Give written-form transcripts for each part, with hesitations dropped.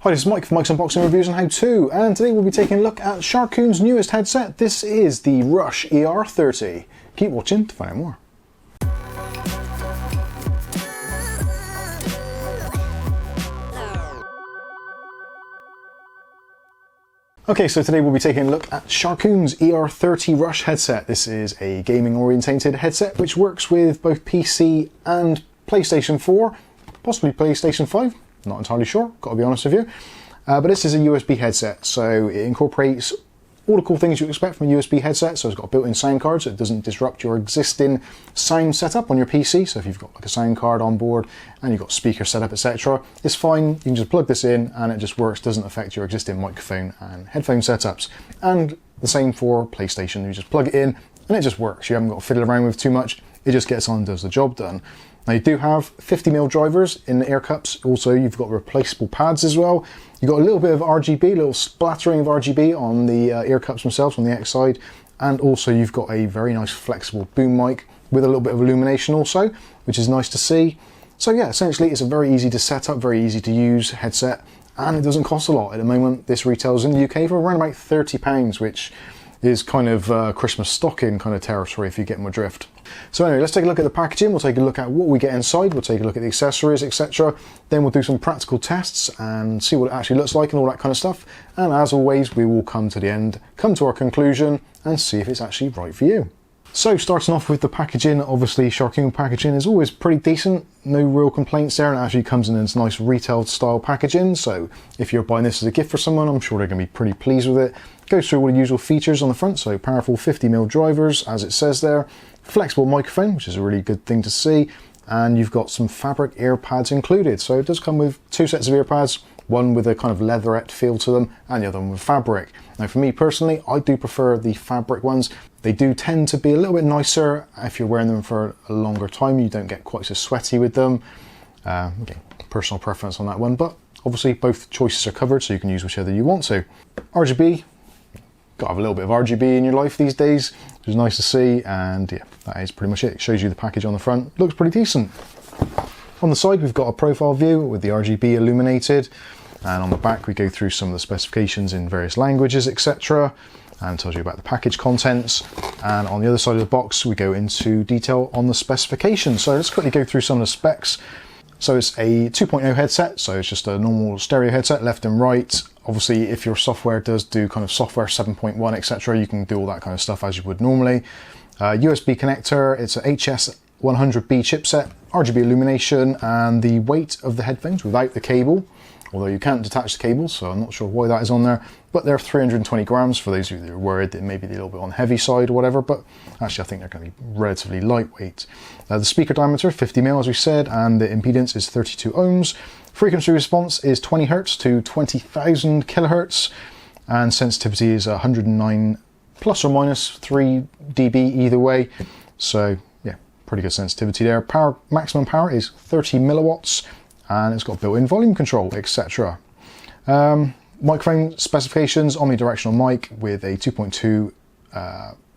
Hi, this is Mike from Mike's Unboxing Reviews and How To, and today we'll be taking a look at Sharkoon's newest headset. This is the RUSH ER30. Keep watching to find out more. Okay, so today we'll be taking a look at Sharkoon's ER30 RUSH headset. This is a gaming orientated headset which works with both PC and PlayStation 4, possibly PlayStation 5. Not entirely sure, got to be honest with you. But this is a USB headset, so it incorporates all the cool things you expect from a USB headset. So it's got a built-in sound card, so it doesn't disrupt your existing sound setup on your PC. So if you've got like a sound card on board and you've got speaker setup, etc., it's fine. You can just plug this in and it just works, doesn't affect your existing microphone and headphone setups. And the same for PlayStation, you just plug it in and it just works. You haven't got to fiddle around with too much. It just gets on and does the job done. Now you do have 50mm drivers in the ear cups. Also, you've got replaceable pads as well. You've got a little bit of RGB, a little splattering of RGB on the ear cups themselves on the X side. And also you've got a very nice flexible boom mic with a little bit of illumination also, which is nice to see. So yeah, essentially it's a very easy to set up, very easy to use headset, and it doesn't cost a lot. At the moment, this retails in the UK for around about £30, which is kind of Christmas stocking kind of territory if you get my drift. So anyway, let's take a look at the packaging. We'll take a look at what we get inside. We'll take a look at the accessories, etc. Then we'll do some practical tests and see what it actually looks like and all that kind of stuff. And as always, we will come to the end, come to our conclusion and see if it's actually right for you. So starting off with the packaging, obviously Sharkoon packaging is always pretty decent. No real complaints there, and it actually comes in this nice retail style packaging. So if you're buying this as a gift for someone, I'm sure they're going to be pretty pleased with it. Goes through all the usual features on the front, so powerful 50mm drivers, as it says there. Flexible microphone, which is a really good thing to see. And you've got some fabric ear pads included. So it does come with two sets of ear pads, one with a kind of leatherette feel to them and the other one with fabric. Now for me personally, I do prefer the fabric ones. They do tend to be a little bit nicer if you're wearing them for a longer time. You don't get quite so sweaty with them. Okay, personal preference on that one, but obviously both choices are covered, so you can use whichever you want to. RGB, got to have a little bit of RGB in your life these days, which is nice to see, and yeah, that is pretty much it. It shows you the package on the front, looks pretty decent. On the side we've got a profile view with the RGB illuminated, and on the back we go through some of the specifications in various languages, etc., and tells you about the package contents. And on the other side of the box we go into detail on the specifications. So let's quickly go through some of the specs. So it's a 2.0 headset, so it's just a normal stereo headset, left and right. Obviously if your software does do kind of software 7.1, etc., you can do all that kind of stuff as you would normally. USB connector, it's a HS100B chipset, RGB illumination, and the weight of the headphones without the cable, although you can't detach the cable, so I'm not sure why that is on there, but they're 320 grams for those of you that are worried that maybe they're a little bit on the heavy side or whatever, but actually I think they're going to be relatively lightweight. The speaker diameter, 50mm as we said, and the impedance is 32 ohms. Frequency response is 20 Hz to 20,000 kilohertz, and sensitivity is 109 plus or minus 3 dB either way, so yeah, pretty good sensitivity there. Maximum power is 30 milliwatts, and it's got built-in volume control, etc. Microphone specifications, omnidirectional mic with a 2.2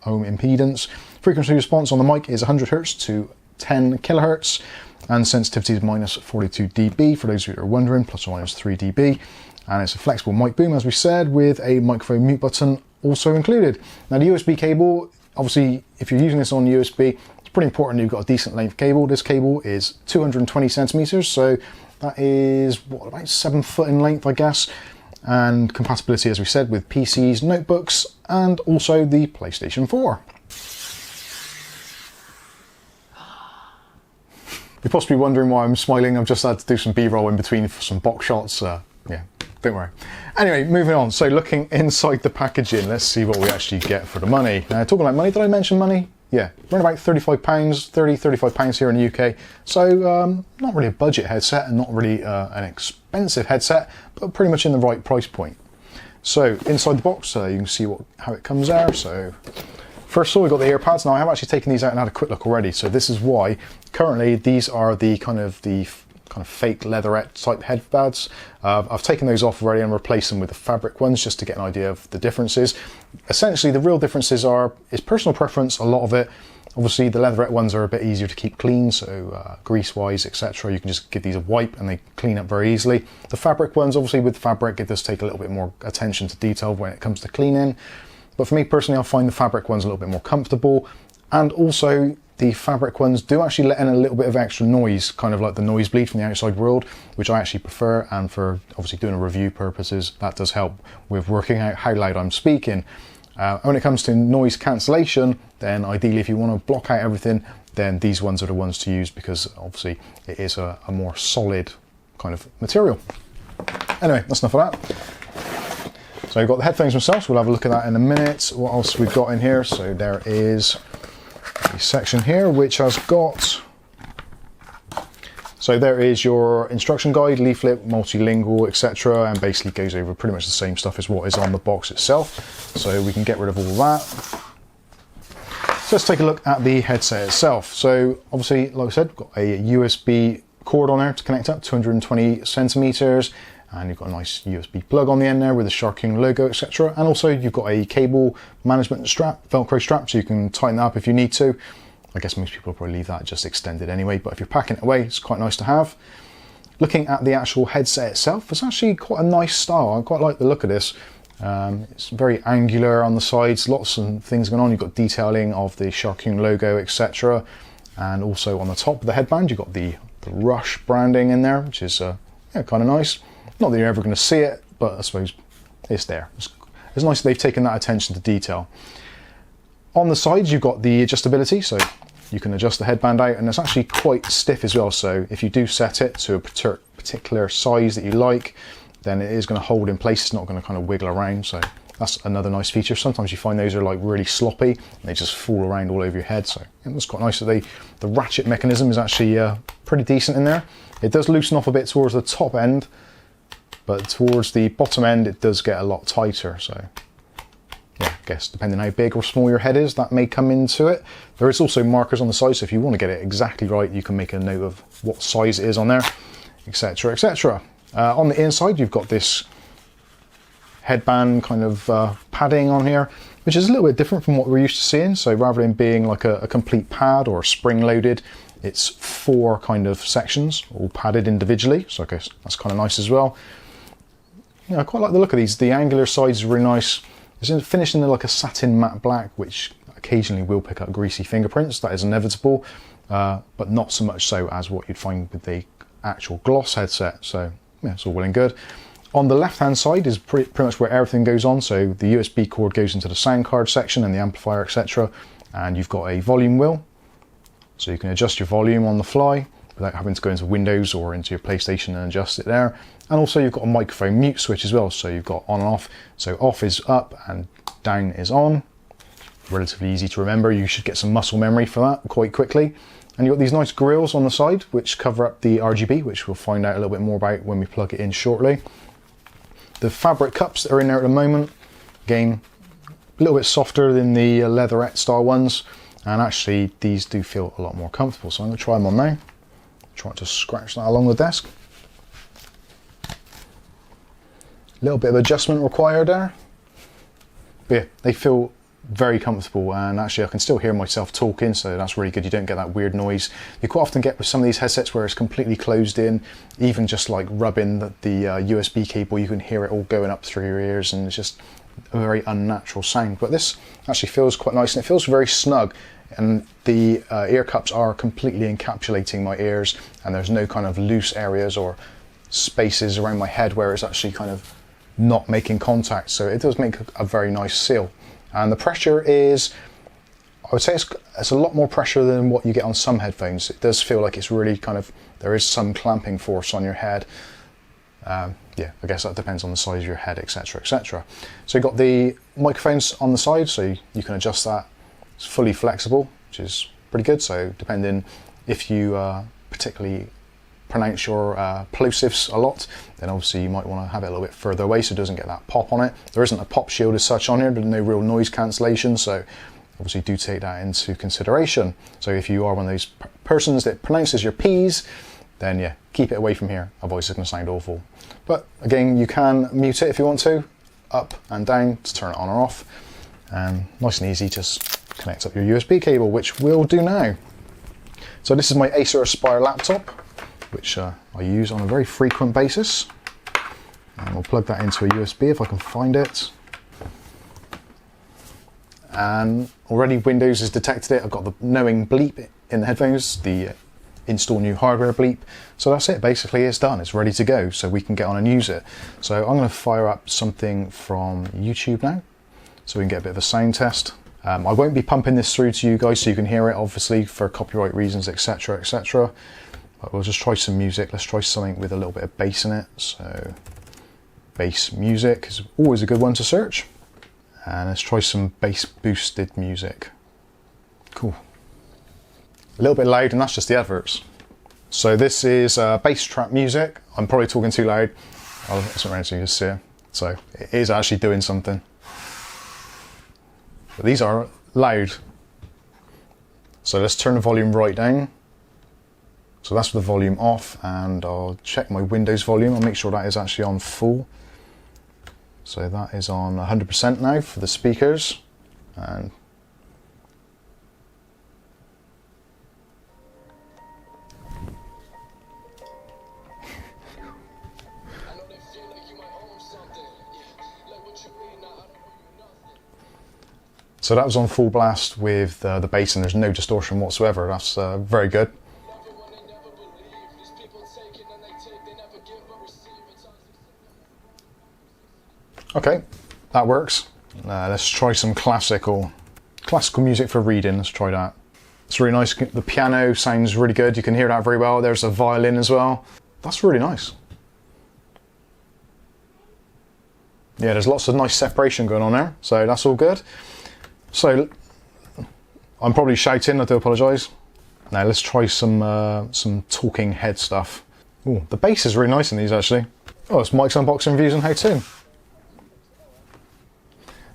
ohm impedance. Frequency response on the mic is 100 Hz to 10 kilohertz, and sensitivity is minus 42 dB for those who are wondering, plus or minus 3 dB. And it's a flexible mic boom, as we said, with a microphone mute button also included. Now the USB cable, obviously if you're using this on USB, it's pretty important you've got a decent length cable. This cable is 220 centimeters, so that is what, about 7 foot in length, I guess. And compatibility, as we said, with PCs, notebooks, and also the PlayStation 4. You're possibly wondering why I'm smiling. I've just had to do some B-roll in between for some box shots. Yeah, don't worry. Anyway, moving on. So looking inside the packaging, let's see what we actually get for the money. Talking about money, did I mention money? Yeah, around about £35, £35 here in the UK. So not really a budget headset and not really an expensive headset, but pretty much in the right price point. So inside the box, you can see how it comes there. So first of all, we've got the ear pads. Now I have actually taken these out and had a quick look already. So this is why currently these are the kind of fake leatherette type headpads. I've taken those off already and replaced them with the fabric ones just to get an idea of the differences. Essentially the real differences is personal preference, a lot of it. Obviously the leatherette ones are a bit easier to keep clean, so grease wise, etc. You can just give these a wipe and they clean up very easily. The fabric ones, obviously with fabric, it does take a little bit more attention to detail when it comes to cleaning. But for me personally, I find the fabric ones a little bit more comfortable, and also the fabric ones do actually let in a little bit of extra noise, kind of like the noise bleed from the outside world, which I actually prefer, and for obviously doing a review purposes, that does help with working out how loud I'm speaking. When it comes to noise cancellation, then ideally if you want to block out everything, then these ones are the ones to use, because obviously it is a more solid kind of material. Anyway, that's enough of that. So you've got the headphones themselves, we'll have a look at that in a minute. What else we've got in here? So there is a section here which has got, so there is your instruction guide, leaflet, multilingual, etc., and basically goes over pretty much the same stuff as what is on the box itself. So we can get rid of all that. So let's take a look at the headset itself. So obviously, like I said, we've got a USB cord on there to connect up, 220 centimeters, and you've got a nice USB plug on the end there with the Sharkoon logo, etc. And also you've got a cable management strap, Velcro strap, so you can tighten that up if you need to. I guess most people will probably leave that just extended anyway, but if you're packing it away, it's quite nice to have. Looking at the actual headset itself, it's actually quite a nice style. I quite like the look of this. It's very angular on the sides, lots of things going on. You've got detailing of the Sharkoon logo, etc. And also on the top of the headband, you've got the RUSH branding in there, which is yeah, kind of nice. Not that you're ever going to see it, but I suppose it's there. It's nice that they've taken that attention to detail. On the sides, you've got the adjustability, so you can adjust the headband out, and it's actually quite stiff as well. So if you do set it to a particular size that you like, then it is going to hold in place. It's not going to kind of wiggle around. So that's another nice feature. Sometimes you find those are like really sloppy and they just fall around all over your head. So yeah, that's quite nice that the ratchet mechanism is actually pretty decent in there. It does loosen off a bit towards the top end, but towards the bottom end, it does get a lot tighter. So yeah, I guess depending how big or small your head is, that may come into it. There is also markers on the side, so if you want to get it exactly right, you can make a note of what size it is on there, etc., etc. On the inside, you've got this headband kind of padding on here, which is a little bit different from what we're used to seeing. So rather than being like a complete pad or spring-loaded, it's 4 kind of sections, all padded individually. So I guess that's kind of nice as well. Yeah, I quite like the look of these. The angular sides are really nice. It's finished in like a satin matte black, which occasionally will pick up greasy fingerprints. That is inevitable, but not so much so as what you'd find with the actual gloss headset. So yeah, it's all well and good. On the left-hand side is pretty much where everything goes on. So the USB cord goes into the sound card section and the amplifier, etc. And you've got a volume wheel, so you can adjust your volume on the fly without having to go into Windows or into your PlayStation and adjust it there. And also you've got a microphone mute switch as well, so you've got on and off. So off is up and down is on. Relatively easy to remember. You should get some muscle memory for that quite quickly. And you've got these nice grills on the side which cover up the RGB, which we'll find out a little bit more about when we plug it in shortly. The fabric cups that are in there at the moment, again, a little bit softer than the leatherette style ones, and actually these do feel a lot more comfortable. So I'm going to try them on now. Try to scratch that along the desk. A little bit of adjustment required there. But yeah, they feel very comfortable, and actually I can still hear myself talking, so that's really good. You don't get that weird noise you quite often get with some of these headsets where it's completely closed in. Even just like rubbing the USB cable, you can hear it all going up through your ears, and it's just a very unnatural sound. But this actually feels quite nice, and it feels very snug, and the ear cups are completely encapsulating my ears, and there's no kind of loose areas or spaces around my head where it's actually kind of not making contact. So it does make a very nice seal. And the pressure is, I would say it's a lot more pressure than what you get on some headphones. It does feel like it's really kind of, there is some clamping force on your head. Yeah, I guess that depends on the size of your head, etc., etc. So you've got the microphones on the side, so you can adjust that. It's fully flexible, which is pretty good. So depending if you particularly pronounce your plosives a lot, then obviously you might want to have it a little bit further away so it doesn't get that pop on it. There isn't a pop shield as such on here, there's no real noise cancellation, so obviously do take that into consideration. So if you are one of those persons that pronounces your P's, then yeah, keep it away from here, otherwise it's going to sound awful. But again, you can mute it if you want to, up and down to turn it on or off. Nice and easy, just connect up your USB cable, which we'll do now. So this is my Acer Aspire laptop, which I use on a very frequent basis. And we'll plug that into a USB if I can find it. And already Windows has detected it. I've got the knowing bleep in the headphones, the install new hardware bleep. So that's it, basically it's done, it's ready to go, so we can get on and use it. So I'm going to fire up something from YouTube now, so we can get a bit of a sound test. I won't be pumping this through to you guys so you can hear it, obviously, for copyright reasons, etc, etc. But we'll just try some music. Let's try something with a little bit of bass in it. So bass music is always a good one to search. And let's try some bass boosted music. Cool. A little bit loud, and that's just the adverts. So this is bass trap music. I'm probably talking too loud. I'll switch around so you can see it. So it is actually doing something. But these are loud. So let's turn the volume right down. So that's the volume off, and I'll check my Windows volume. I'll make sure that is actually on full. So that is on 100% now for the speakers. And so that was on full blast with the bass, and there's no distortion whatsoever. That's very good. Okay, that works. Let's try some classical music for reading. Let's try that. It's really nice. The piano sounds really good. You can hear that very well. There's a violin as well. That's really nice. Yeah, there's lots of nice separation going on there, so that's all good. So I'm probably shouting, I do apologise. Now let's try some talking head stuff. Ooh, the bass is really nice in these actually. Oh, it's Mike's Unboxing Reviews and How To.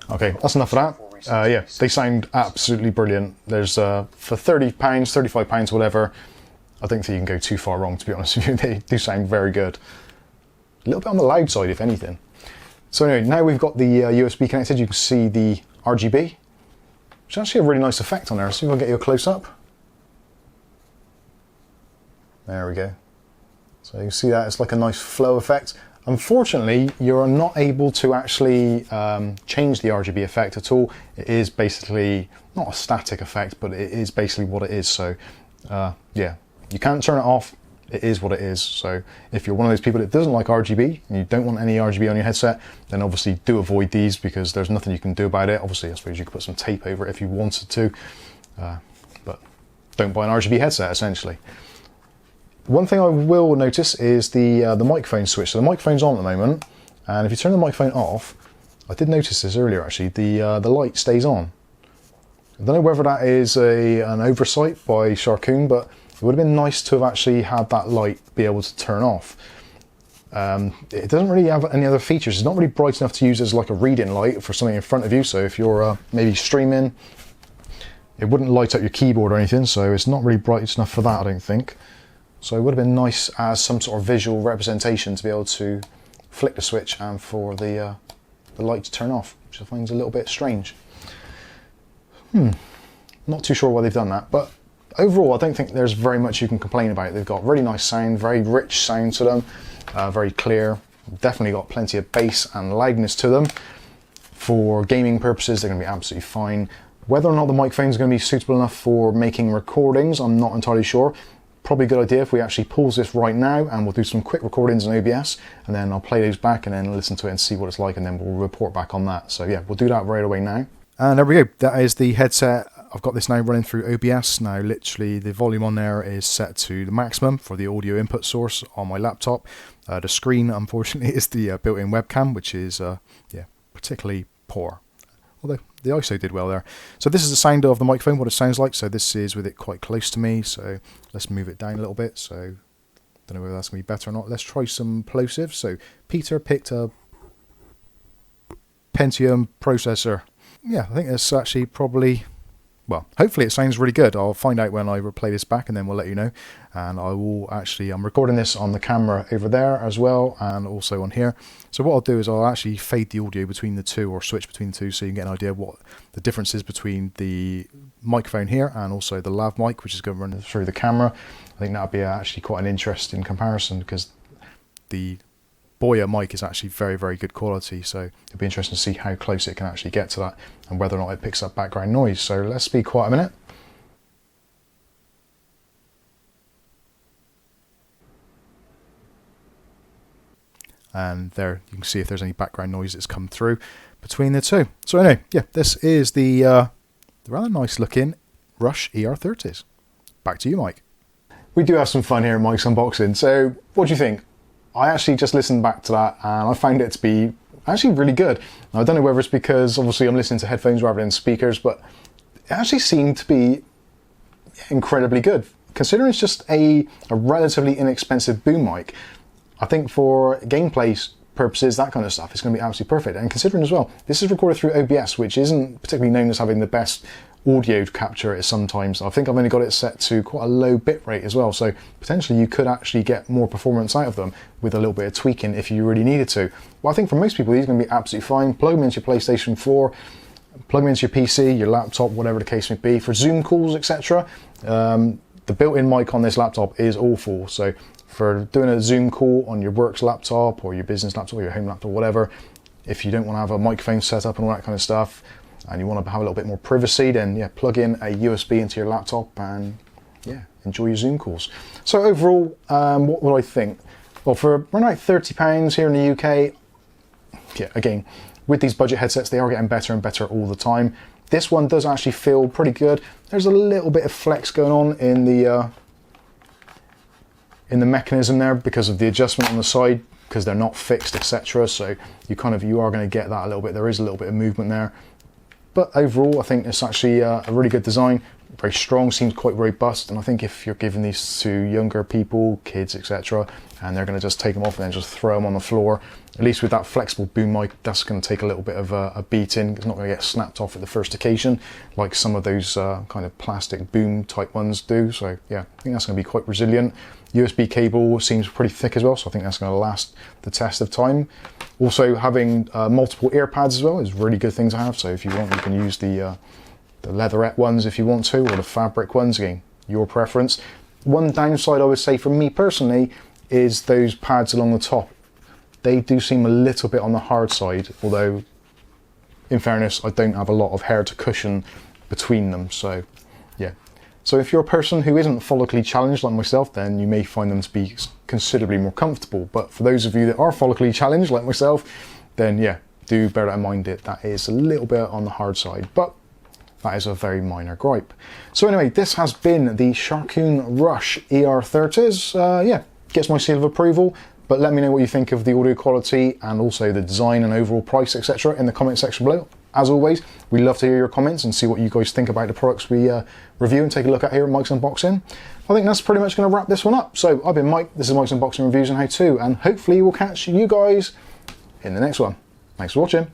Okay, that's enough of that. Yeah, they sound absolutely brilliant. There's for £30, £35, whatever. I don't think you can go too far wrong, to be honest with you. They do sound very good. A little bit on the loud side, if anything. So anyway, now we've got the USB connected. You can see the RGB, which is actually a really nice effect on there. See if I can get you a close up. There we go. So you can see that it's like a nice flow effect. Unfortunately, you're not able to actually change the RGB effect at all. It is basically not a static effect, but it is basically what it is. So yeah, you can't turn it off. It is what it is. So if you're one of those people that doesn't like RGB and you don't want any RGB on your headset, then obviously do avoid these because there's nothing you can do about it. Obviously, I suppose you could put some tape over it if you wanted to, but don't buy an RGB headset essentially. One thing I will notice is the microphone switch. So the microphone's on at the moment, and if you turn the microphone off, I did notice this earlier actually, the light stays on. I don't know whether that is an oversight by Sharkoon, but it would have been nice to have actually had that light be able to turn off. It doesn't really have any other features. It's not really bright enough to use as like a reading light for something in front of you. So if you're maybe streaming, it wouldn't light up your keyboard or anything. So it's not really bright enough for that, I don't think. So it would have been nice as some sort of visual representation to be able to flick the switch and for the light to turn off, which I find a little bit strange. Not too sure why they've done that, but overall I don't think there's very much you can complain about. They've got really nice sound, very rich sound to them, very clear. Definitely got plenty of bass and loudness to them. For gaming purposes, they're going to be absolutely fine. Whether or not the microphone is going to be suitable enough for making recordings, I'm not entirely sure. Probably a good idea if we actually pause this right now and we'll do some quick recordings in OBS, and then I'll play those back and then listen to it and see what it's like, and then we'll report back on that. So yeah, we'll do that right away now. And there we go, that is the headset. I've got this now running through OBS. Now literally the volume on there is set to the maximum for the audio input source on my laptop. The screen unfortunately is the built-in webcam, which is yeah, particularly poor. Although the ISO did well there. So this is the sound of the microphone, what it sounds like. So this is with it quite close to me. So let's move it down a little bit. So don't know whether that's going to be better or not. Let's try some plosives. So Peter picked a Pentium processor. Yeah, I think that's actually probably well, hopefully it sounds really good. I'll find out when I play this back, and then we'll let you know. And I will actually, I'm recording this on the camera over there as well, and also on here. So what I'll do is I'll actually fade the audio between the two, or switch between the two, so you can get an idea of what the difference is between the microphone here and also the lav mic, which is going to run through the camera. I think that'll be actually quite an interesting comparison, because the Boya mic is actually very, very good quality, so it'll be interesting to see how close it can actually get to that and whether or not it picks up background noise. So let's be quiet a minute. And there you can see if there's any background noise that's come through between the two. So anyway, yeah, this is the rather nice looking RUSH ER30s. Back to you, Mike. We do have some fun here at Mike's Unboxing. So what do you think? I actually just listened back to that and I found it to be actually really good. Now, I don't know whether it's because obviously I'm listening to headphones rather than speakers, but it actually seemed to be incredibly good. Considering it's just a relatively inexpensive boom mic, I think for gameplay purposes, that kind of stuff, it's going to be absolutely perfect. And considering as well, this is recorded through OBS, which isn't particularly known as having the best audio capture sometimes. I think I've only got it set to quite a low bit rate as well, so potentially you could actually get more performance out of them with a little bit of tweaking if you really needed to. Well, I think for most people these are going to be absolutely fine. Plug them into your PlayStation 4, plug them into your PC, your laptop, whatever the case may be. For Zoom calls, etc., the built-in mic on this laptop is awful, so for doing a Zoom call on your works laptop or your business laptop or your home laptop, whatever, if you don't want to have a microphone set up and all that kind of stuff, and you want to have a little bit more privacy, then yeah, plug in a USB into your laptop and yeah, enjoy your Zoom calls. So overall, what would I think? Well, for around like £30 here in the UK, yeah, again, with these budget headsets, they are getting better and better all the time. This one does actually feel pretty good. There's a little bit of flex going on in the mechanism there because of the adjustment on the side, because they're not fixed, etc. So you are going to get that a little bit. There is a little bit of movement there. But overall, I think it's actually a really good design, very strong, seems quite robust, and I think if you're giving these to younger people, kids, etc., and they're going to just take them off and then just throw them on the floor, at least with that flexible boom mic, that's going to take a little bit of a beating. It's not going to get snapped off at the first occasion, like some of those kind of plastic boom type ones do. So yeah, I think that's going to be quite resilient. USB cable seems pretty thick as well, so I think that's going to last the test of time. Also, having multiple ear pads as well is a really good thing to have. So if you want, you can use the leatherette ones if you want to, or the fabric ones, again, your preference. One downside I would say from me personally is those pads along the top. They do seem a little bit on the hard side, although in fairness, I don't have a lot of hair to cushion between them, so yeah. So if you're a person who isn't follically challenged like myself, then you may find them to be considerably more comfortable. But for those of you that are follically challenged like myself, then yeah, do bear that in mind that is a little bit on the hard side, but that is a very minor gripe. So anyway, this has been the Sharkoon RUSH ER30s. Yeah, gets my seal of approval, but let me know what you think of the audio quality and also the design and overall price, etc. in the comment section below. As always, we love to hear your comments and see what you guys think about the products we review and take a look at here at Mike's Unboxing. I think that's pretty much going to wrap this one up. So I've been Mike, this is Mike's Unboxing Reviews and How To, and hopefully we'll catch you guys in the next one. Thanks for watching.